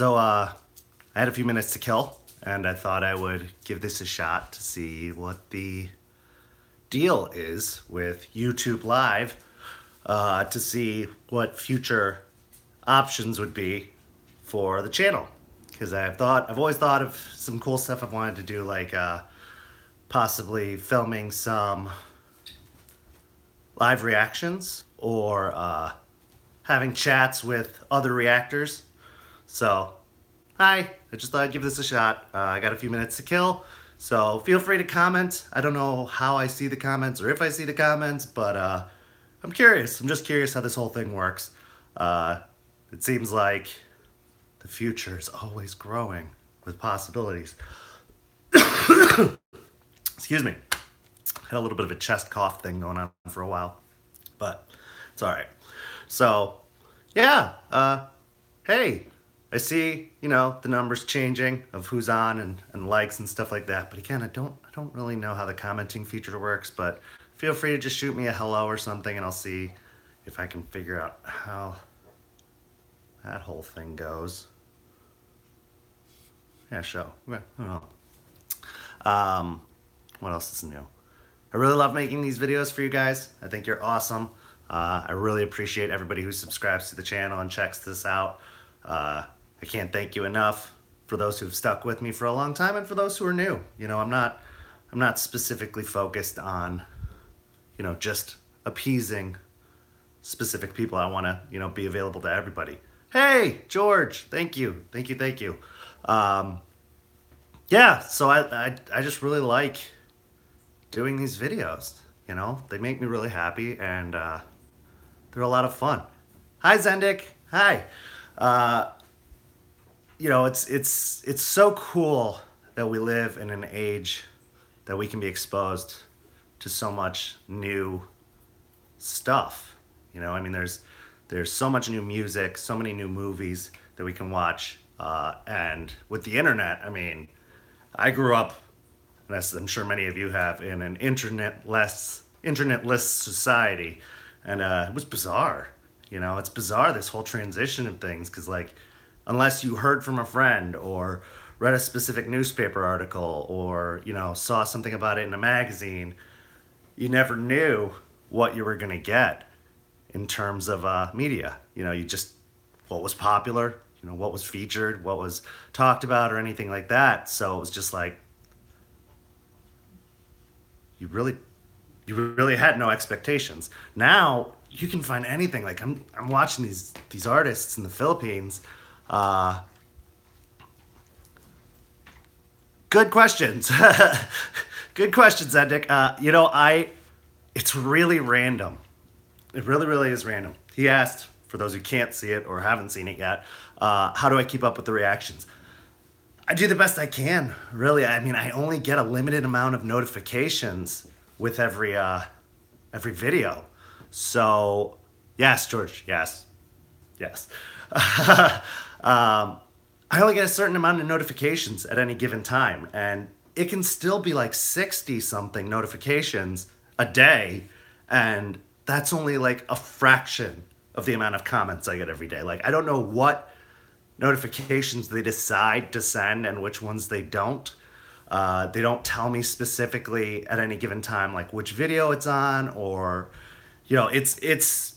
I had a few minutes to kill, and I thought I would give this a shot to see what the deal is with YouTube Live, to see what future options would be for the channel. Because I've always thought of some cool stuff I've wanted to do, like possibly filming some live reactions or having chats with other reactors. So, hi, I just thought I'd give this a shot. I got a few minutes to kill, so feel free to comment. I don't know how I see the comments or if I see the comments, but I'm curious. I'm just curious how this whole thing works. It seems like the future is always growing with possibilities. Excuse me. Had a little bit of a chest cough thing going on for a while, but it's all right. So, yeah, hey, I see, the numbers changing of who's on and likes and stuff like that. But again, I don't really know how the commenting feature works, but feel free to just shoot me a hello or something and I'll see if I can figure out how that whole thing goes. Yeah, show. What else is new? I really love making these videos for you guys. I think you're awesome. I really appreciate everybody who subscribes to the channel and checks this out. I can't thank you enough for those who've stuck with me for a long time and for those who are new. I'm not specifically focused on, just appeasing specific people. I want to, be available to everybody. Hey, George, thank you. Yeah, so I just really like doing these videos. They make me really happy and they're a lot of fun. Hi, Zendik. Hi. It's so cool that we live in an age that we can be exposed to so much new stuff. There's so much new music, so many new movies that we can watch. And with the internet, I grew up, and as I'm sure many of you have, in an internet-less society. And it was bizarre. It's bizarre, this whole transition of things, because unless you heard from a friend or read a specific newspaper article or, saw something about it in a magazine, you never knew what you were going to get in terms of media. You just, what was popular, what was featured, what was talked about or anything like that. So it was just like, you really had no expectations. Now you can find anything. I'm watching these artists in the Philippines. Good questions. Good questions, Zendik. It's really random. It really is random. He asked, for those who can't see it or haven't seen it yet, how do I keep up with the reactions? I do the best I can, really. I only get a limited amount of notifications with every video. So, yes, George, yes. I only get a certain amount of notifications at any given time, and it can still be like 60-something notifications a day, and that's only a fraction of the amount of comments I get every day. I don't know what notifications they decide to send and which ones they don't. They don't tell me specifically at any given time which video it's on, or it's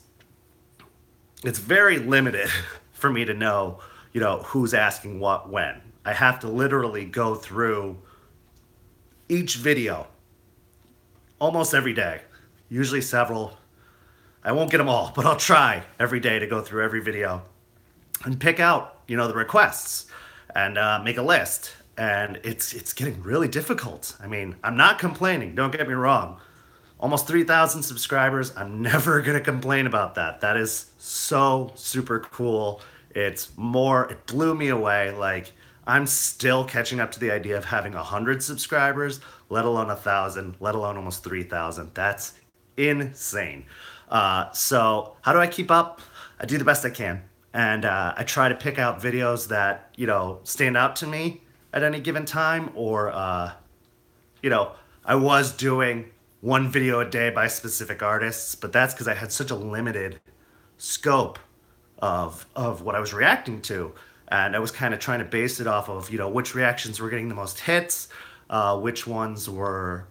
very limited for me to know who's asking what when. I have to literally go through each video almost every day, usually several. I won't get them all, but I'll try every day to go through every video and pick out the requests and make a list. And it's getting really difficult. I'm not complaining, don't get me wrong. Almost 3,000 subscribers. I'm never gonna complain about that. That is so super cool. It blew me away. I'm still catching up to the idea of having 100 subscribers, let alone 1,000, let alone almost 3,000. That's insane. So how do I keep up? I do the best I can. And I try to pick out videos that, stand out to me at any given time, or, I was doing one video a day by specific artists, but that's because I had such a limited scope of what I was reacting to. And I was kind of trying to base it off of, which reactions were getting the most hits, which ones were,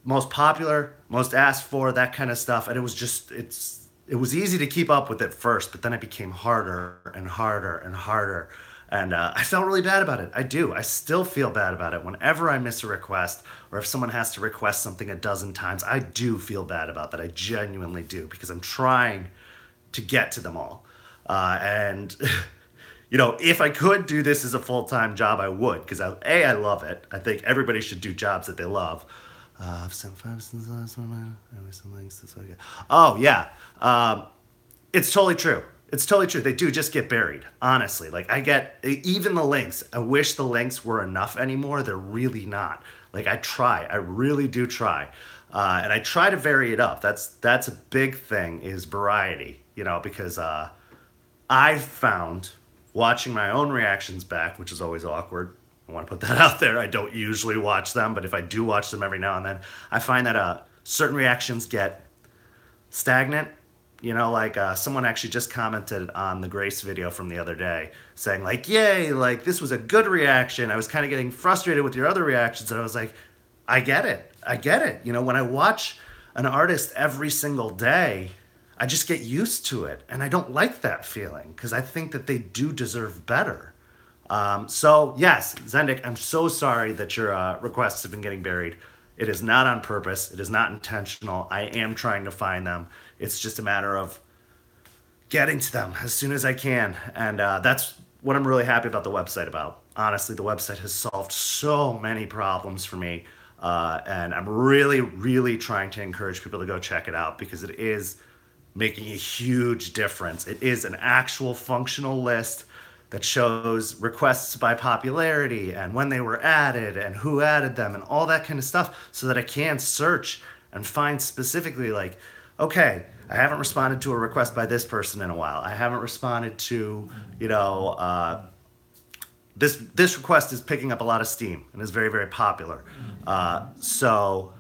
most popular, most asked for, that kind of stuff. And it was easy to keep up with it first, but then it became harder and harder and harder. And I felt really bad about it. I do. I still feel bad about it. Whenever I miss a request, or if someone has to request something a dozen times, I do feel bad about that. I genuinely do, because I'm trying to get to them all. And if I could do this as a full-time job, I would, because I love it. I think everybody should do jobs that they love. I've sent 5 since the last one. Oh yeah, it's totally true. It's totally true. They do just get buried. Honestly, like I get even the links. I wish the links were enough anymore. They're really not. Like I try. I really do try, and I try to vary it up. That's a big thing is variety. Because I've found watching my own reactions back, which is always awkward. I want to put that out there. I don't usually watch them, but if I do watch them every now and then, I find that certain reactions get stagnant. Like someone actually just commented on the Grace video from the other day saying like, yay, like this was a good reaction. I was kind of getting frustrated with your other reactions. And I was like, I get it. I get it. When I watch an artist every single day, I just get used to it. And I don't like that feeling because I think that they do deserve better. So yes, Zendik, I'm so sorry that your requests have been getting buried. It is not on purpose. It is not intentional. I am trying to find them. It's just a matter of getting to them as soon as I can. And that's what I'm really happy about the website about. Honestly, the website has solved so many problems for me. And I'm really, really trying to encourage people to go check it out because it is making a huge difference. It is an actual functional list that shows requests by popularity and when they were added and who added them and all that kind of stuff so that I can search and find specifically like, okay, I haven't responded to a request by this person in a while. I haven't responded to, this request is picking up a lot of steam and is very, very popular. So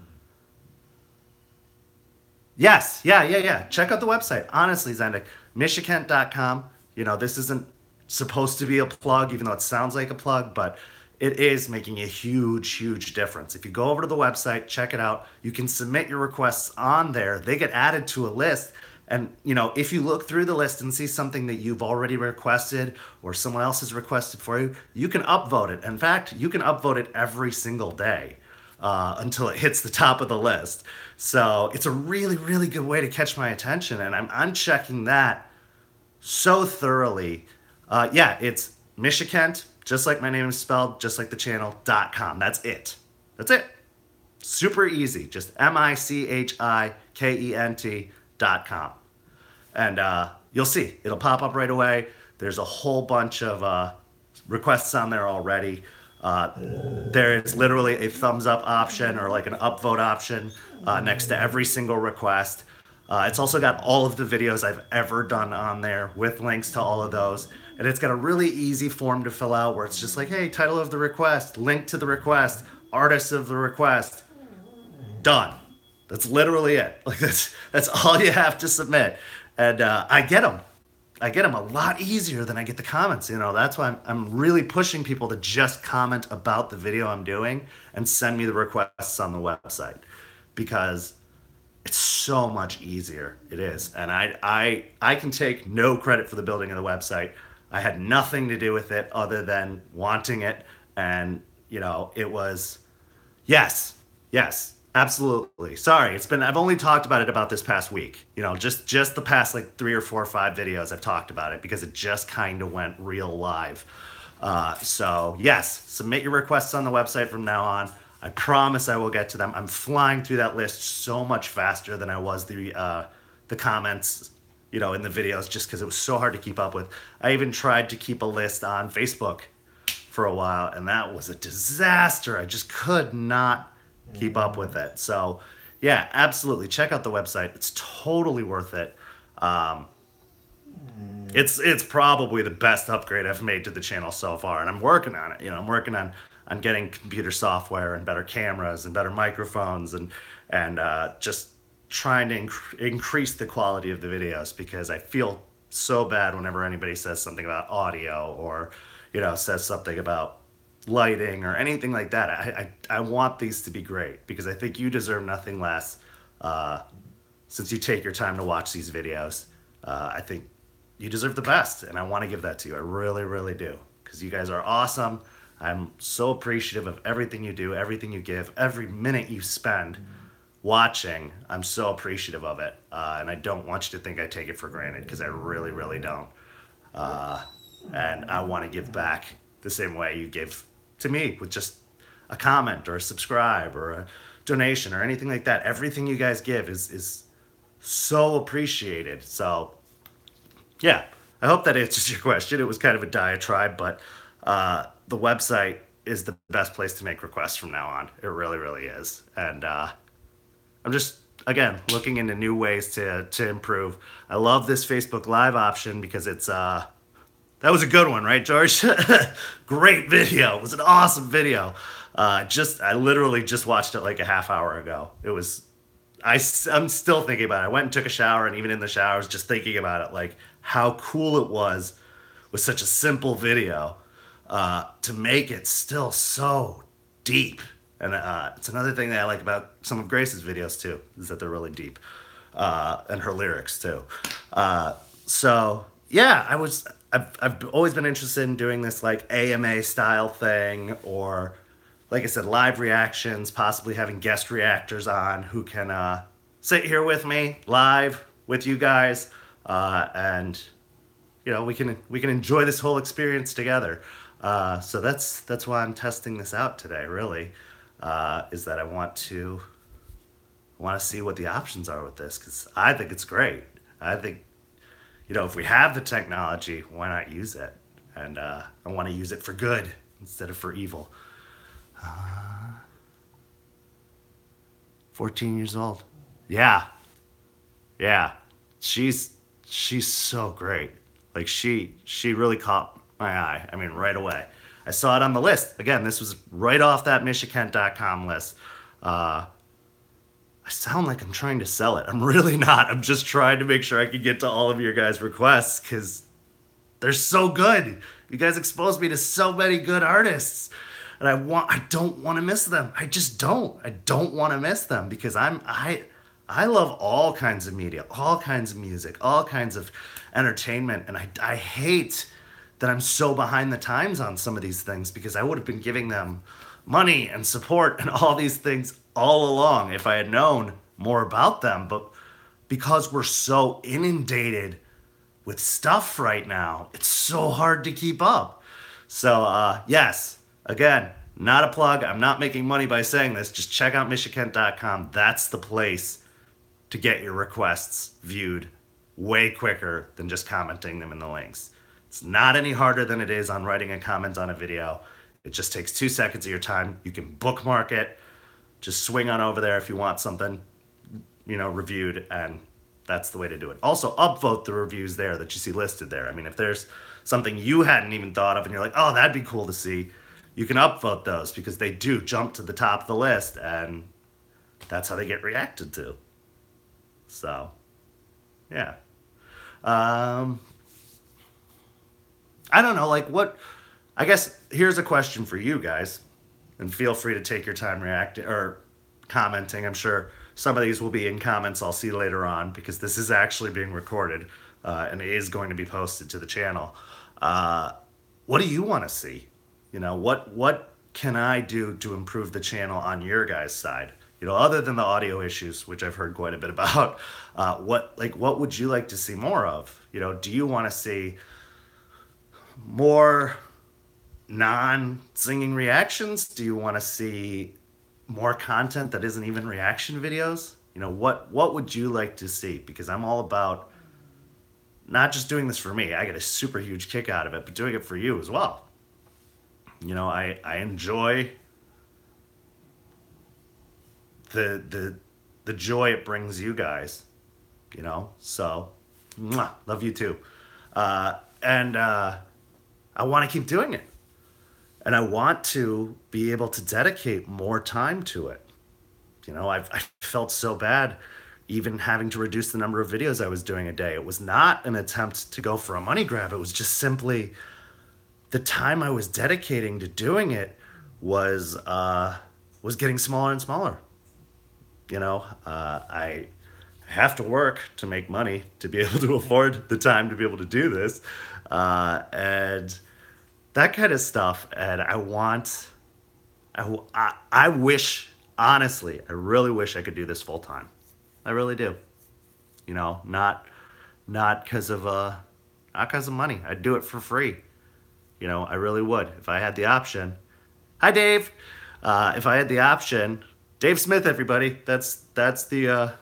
yes, yeah. Check out the website. Honestly, Zendik, Mishikent.com. This isn't supposed to be a plug, even though it sounds like a plug, but it is making a huge, huge difference. If you go over to the website, check it out. You can submit your requests on there. They get added to a list. And, if you look through the list and see something that you've already requested or someone else has requested for you, you can upvote it. In fact, you can upvote it every single day until it hits the top of the list. So it's a really, really good way to catch my attention. And I'm checking that so thoroughly. It's Mishikent, just like my name is spelled, just like the channel.com. That's it. That's it. Super easy. Just MICHIKENT.com. And you'll see. It'll pop up right away. There's a whole bunch of requests on there already. There is literally a thumbs up option or like an upvote option next to every single request. It's also got all of the videos I've ever done on there with links to all of those. And it's got a really easy form to fill out where it's just like, hey, title of the request, link to the request, artist of the request. Done. That's literally it. Like that's all you have to submit. And I get them. I get them a lot easier than I get the comments. That's why I'm really pushing people to just comment about the video I'm doing and send me the requests on the website because it's so much easier. It is. And I can take no credit for the building of the website. I had nothing to do with it other than wanting it. And, it was, yes, absolutely. Sorry. I've only talked about it about this past week, just the past like 3 or 4 or 5 videos I've talked about it because it just kind of went real live. So yes, submit your requests on the website from now on. I promise I will get to them. I'm flying through that list so much faster than I was the comments, in the videos, just because it was so hard to keep up with. I even tried to keep a list on Facebook for a while, and that was a disaster. I just could not keep up with it. So, yeah, absolutely. Check out the website. It's totally worth it. It's probably the best upgrade I've made to the channel so far, and I'm working on it. I'm working on getting computer software and better cameras and better microphones and just trying to increase the quality of the videos because I feel so bad whenever anybody says something about audio or, says something about lighting or anything like that. I want these to be great because I think you deserve nothing less uh, since you take your time to watch these videos. I think you deserve the best, and I want to give that to you. I really, really do because you guys are awesome. I'm so appreciative of everything you do, everything you give, every minute you spend watching. I'm so appreciative of it, and I don't want you to think I take it for granted because I really, really don't. And I want to give back the same way you give to me with just a comment or a subscribe or a donation or anything like that. Everything you guys give is so appreciated. So yeah, I hope that answers your question. It was kind of a diatribe, but the website is the best place to make requests from now on. It really, really is. And I'm just, again, looking into new ways to improve. I love this Facebook Live option because it's that was a good one, right, George? Great video. It was an awesome video. I literally just watched it like a half hour ago. I'm still thinking about it. I went and took a shower, and even in the shower, I was just thinking about it, like how cool it was with such a simple video to make it still so deep. And it's another thing that I like about some of Grace's videos too, is that they're really deep, and her lyrics too. So yeah, I've always been interested in doing this like AMA style thing, or like I said, live reactions, possibly having guest reactors on who can sit here with me live with you guys, and we can enjoy this whole experience together. So that's why I'm testing this out today. Really, is that I want to see what the options are with this because I think it's great. I think if we have the technology, why not use it? And I want to use it for good instead of for evil. 14 years old. Yeah. Yeah. She's so great. Like she really caught my eye. I mean, right away. I saw it on the list. Again, this was right off that Michikent.com list. I sound like I'm trying to sell it. I'm really not. I'm just trying to make sure I can get to all of your guys' requests because they're so good. You guys exposed me to so many good artists. And I don't want to miss them. I just don't. I don't want to miss them because I love all kinds of media, all kinds of music, all kinds of entertainment. And I hate that I'm so behind the times on some of these things because I would have been giving them money and support and all these things all along if I had known more about them. But because we're so inundated with stuff right now, it's so hard to keep up. So yes, again, not a plug. I'm not making money by saying this. Just check out Michikent.com. That's the place to get your requests viewed way quicker than just commenting them in the links. It's not any harder than it is on writing a comment on a video. It just takes 2 seconds of your time. You can bookmark it. Just swing on over there if you want something, reviewed, and that's the way to do it. Also, upvote the reviews there that you see listed there. I mean, if there's something you hadn't even thought of and you're like, oh, that'd be cool to see, you can upvote those because they do jump to the top of the list, and that's how they get reacted to. So, yeah. I don't know, I guess here's a question for you guys, and feel free to take your time reacting or commenting. I'm sure some of these will be in comments I'll see later on because this is actually being recorded and it is going to be posted to the channel. What do you want to see? What can I do to improve the channel on your guys' side? Other than the audio issues, which I've heard quite a bit about, what would you like to see more of? Do you want to see more non-singing reactions? Do you want to see more content that isn't even reaction videos? What would you like to see? Because I'm all about not just doing this for me. I get a super huge kick out of it, but doing it for you as well. I enjoy the joy it brings you guys. So mwah, love you too. And I want to keep doing it. And I want to be able to dedicate more time to it. I felt so bad, even having to reduce the number of videos I was doing a day. It was not an attempt to go for a money grab. It was just simply the time I was dedicating to doing it was getting smaller and smaller. I have to work to make money to be able to afford the time to be able to do this, and that kind of stuff. And I wish, honestly, I really wish I could do this full time. I really do. Not because of not because of money. I'd do it for free. I really would if I had the option. Hi, Dave. If I had the option, Dave Smith, everybody. That's the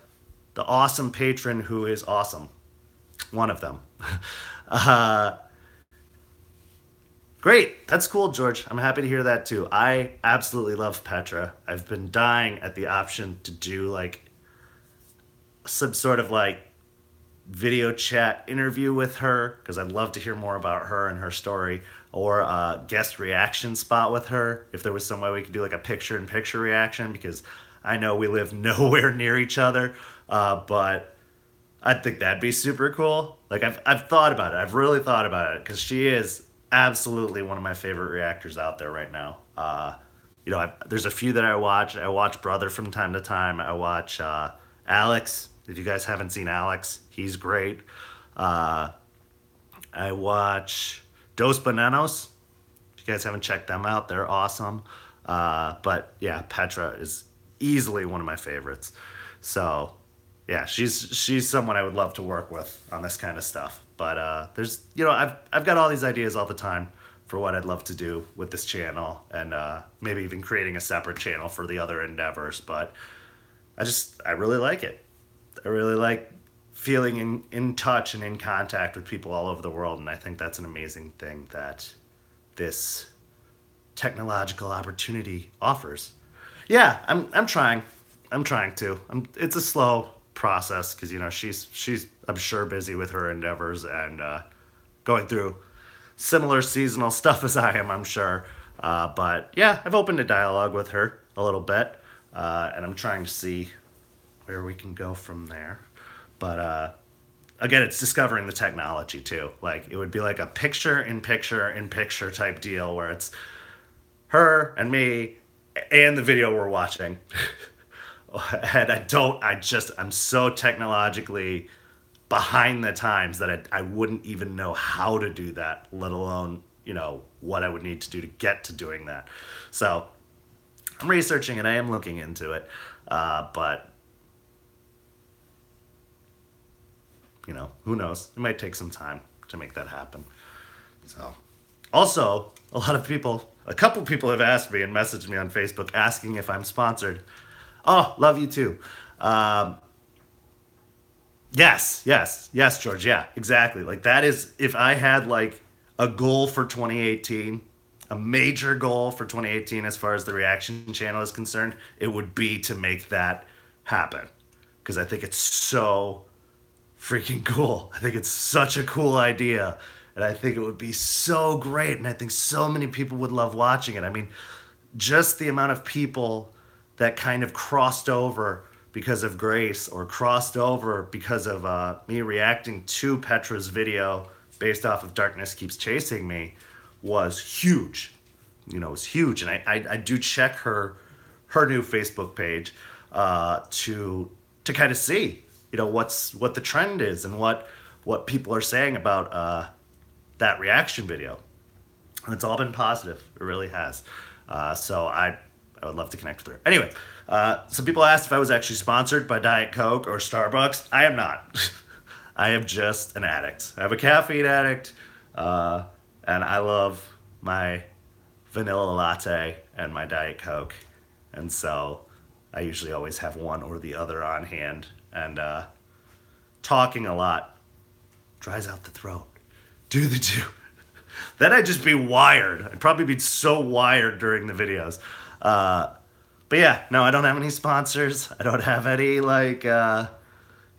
awesome patron who is awesome. One of them. uh, Great. That's cool, George. I'm happy to hear that too. I absolutely love Petra. I've been dying at the option to do like some sort of like video chat interview with her because I'd love to hear more about her and her story, or a guest reaction spot with her if there was some way we could do like a picture in picture reaction, because I know we live nowhere near each other, but I think that'd be super cool. Like I've thought about it. I've really thought about it because she is absolutely one of my favorite reactors out there right now. There's a few that I watch. I watch Brother from time to time. I watch Alex. If you guys haven't seen Alex, he's great. I watch Dos Bananos. If you guys haven't checked them out, they're awesome. But yeah, Petra is easily one of my favorites. So yeah, she's someone I would love to work with on this kind of stuff. But there's I've got all these ideas all the time for what I'd love to do with this channel, and maybe even creating a separate channel for the other endeavors. But I really like it. I really like feeling in touch and in contact with people all over the world, and I think that's an amazing thing that this technological opportunity offers. Yeah, I'm trying. I'm trying to. It's a slow process because she's I'm sure busy with her endeavors and going through similar seasonal stuff as I am, I'm sure. But yeah, I've opened a dialogue with her a little bit, and I'm trying to see where we can go from there. But again, it's discovering the technology too. Like it would be like a picture in picture in picture type deal where it's her and me and the video we're watching. And I'm so technologically behind the times that I wouldn't even know how to do that, let alone, what I would need to do to get to doing that. So I'm researching it. I am looking into it. But, who knows? It might take some time to make that happen. So also, a couple people have asked me and messaged me on Facebook asking if I'm sponsored. Oh, love you too. Yes, George. Yeah, exactly. Like that is, if I had like a goal for 2018, a major goal for 2018 as far as the reaction channel is concerned, it would be to make that happen. Because I think it's so freaking cool. I think it's such a cool idea. And I think it would be so great. And I think so many people would love watching it. I mean, just the amount of people that kind of crossed over because of Grace, or crossed over because of me reacting to Petra's video based off of Darkness Keeps Chasing Me, was huge. It was huge. And I do check her new Facebook page to kind of see, what the trend is and what people are saying about that reaction video. And it's all been positive. It really has. So I would love to connect with her. Anyway, some people asked if I was actually sponsored by Diet Coke or Starbucks. I am not. I am just an addict. I'm a caffeine addict, and I love my vanilla latte and my Diet Coke. And so I usually always have one or the other on hand. And talking a lot dries out the throat. Do. Then I'd just be wired. I'd probably be so wired during the videos. But yeah, no, I don't have any sponsors. I don't have any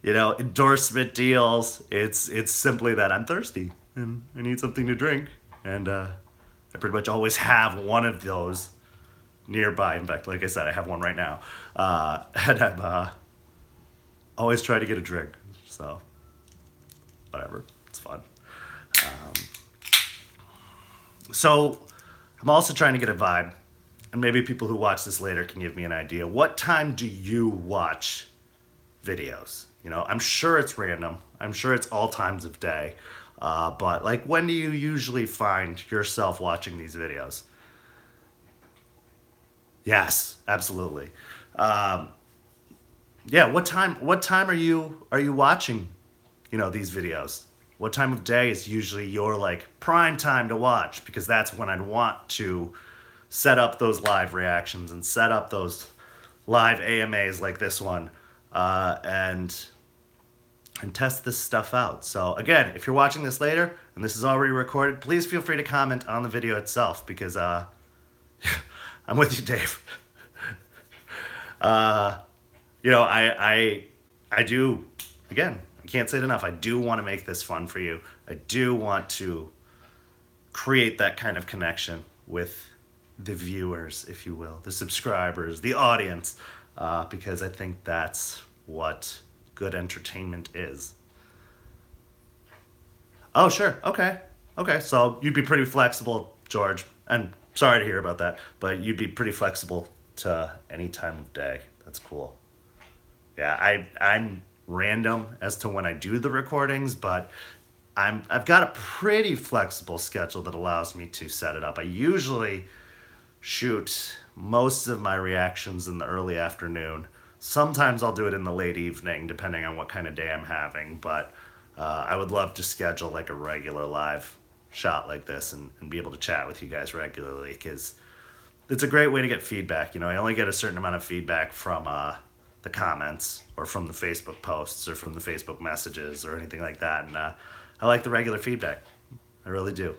endorsement deals. It's simply that I'm thirsty and I need something to drink, and I pretty much always have one of those nearby. In fact, like I said, I have one right now, and I'm always try to get a drink. So, whatever. It's fun. So, I'm also trying to get a vibe. And maybe people who watch this later can give me an idea. What time do you watch videos? You know, I'm sure it's random. I'm sure it's all times of day. But like, when do you usually find yourself watching these videos? Yes, absolutely. Yeah, what time are you watching, these videos? What time of day is usually your like prime time to watch? Because that's when I'd want to set up those live reactions and set up those live AMAs like this one, and test this stuff out. So again, if you're watching this later and this is already recorded, please feel free to comment on the video itself, because I'm with you, Dave. I do, again, I can't say it enough. I do want to make this fun for you. I do want to create that kind of connection with the viewers, if you will, the subscribers, the audience, because I think that's what good entertainment is. Oh, sure. Okay. So you'd be pretty flexible, George. And sorry to hear about that, but you'd be pretty flexible to any time of day. That's cool. Yeah, I'm random as to when I do the recordings, but I've got a pretty flexible schedule that allows me to set it up. I usually shoot most of my reactions in the early afternoon. Sometimes I'll do it in the late evening, depending on what kind of day I'm having, but I would love to schedule like a regular live shot like this and be able to chat with you guys regularly, because it's a great way to get feedback. I only get a certain amount of feedback from the comments or from the Facebook posts or from the Facebook messages or anything like that, and I like the regular feedback. I really do.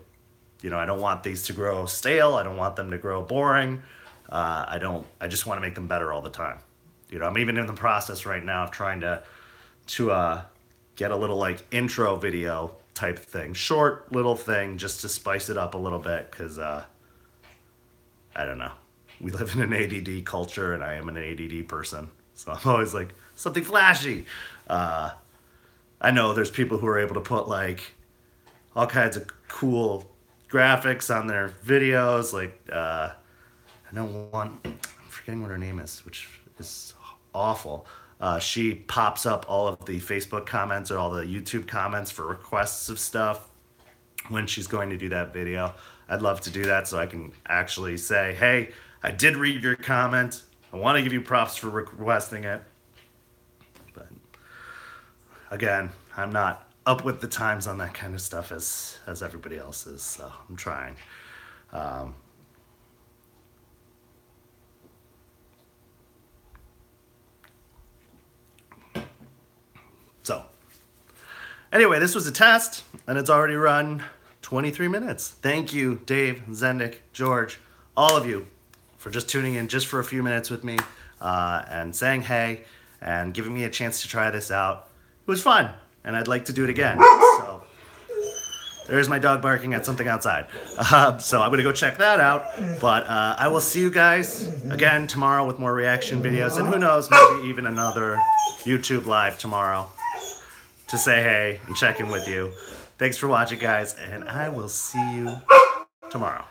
I don't want these to grow stale. I don't want them to grow boring. I just want to make them better all the time. I'm even in the process right now of trying to get a little like intro video type thing, short little thing, just to spice it up a little bit, because I don't know. We live in an ADD culture, and I am an ADD person, so I'm always like, something flashy. I know there's people who are able to put like all kinds of cool graphics on their videos. Like, I know one, I'm forgetting what her name is, which is awful. She pops up all of the Facebook comments or all the YouTube comments for requests of stuff when she's going to do that video. I'd love to do that so I can actually say, hey, I did read your comment. I want to give you props for requesting it. But again, I'm not up with the times on that kind of stuff as everybody else is, so I'm trying. So, anyway, this was a test, and it's already run 23 minutes. Thank you, Dave, Zendik, George, all of you, for just tuning in just for a few minutes with me, and saying hey, and giving me a chance to try this out. It was fun, and I'd like to do it again. So, there's my dog barking at something outside. So I'm going to go check that out, but I will see you guys again tomorrow with more reaction videos, and who knows, maybe even another YouTube live tomorrow to say hey and check in with you. Thanks for watching, guys, and I will see you tomorrow.